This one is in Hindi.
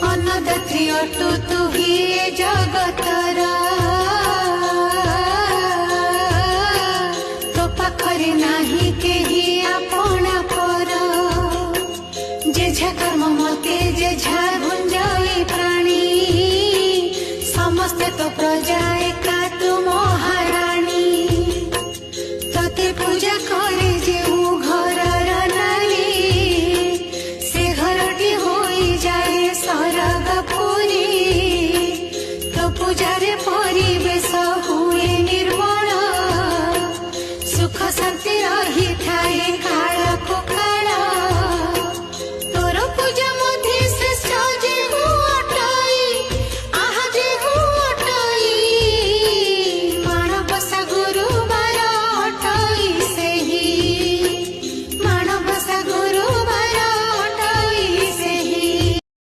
अन्नदात्री अटु तु ही जगतरा तो पाखरे नाही केही आपणा पर जेझा कर्म मते जेझा भुंजाई प्राणी समस्ते तो प्रजा एका तु महाराणी तते पूजा करे जे घरर नारी से घरटी होई जाए सरग पुरी तो पूजारे परी